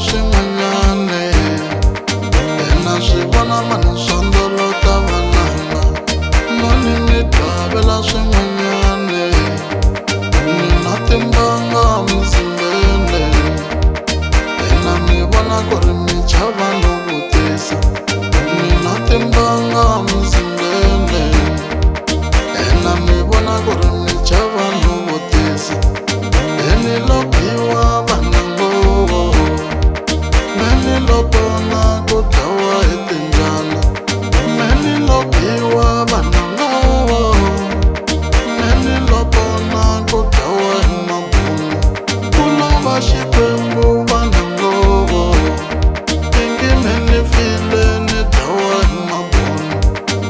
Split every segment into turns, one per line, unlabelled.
swin'wanyane ena swi vona mani swandolo ta vananga noni ni davela swin'wanyane ni na timbanga mzimbene ena mi vona ku ri mi chava no vutisa ni na timbanga mzimbene ena mi vona ku ri mi chava no vutisa eni lobiwa vanango meni lobona ku dlawa hi timbyana meni lobiwa vanango meni lobona ku dlawa hi mabunu ku lova xikwembu vanango ingi meni file ni dlawa hi mabunu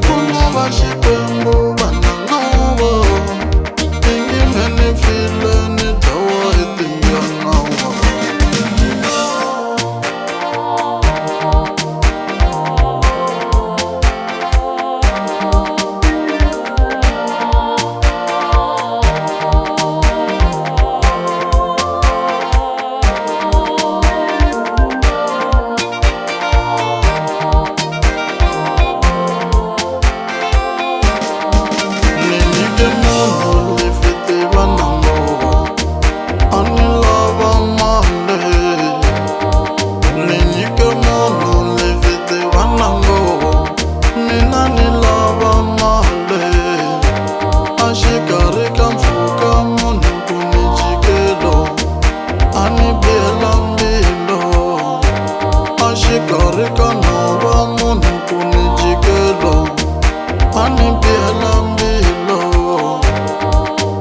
ku lova xikwembu vanango ingi meni file ni dlawa hi timbyana xikarhi ka nhova munhu ku ni jikelo a ni bihela mbilo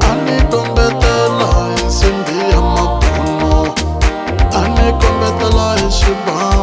a ni kombetela hi nsimbi ya mabuno a ni kombetela hi xibalo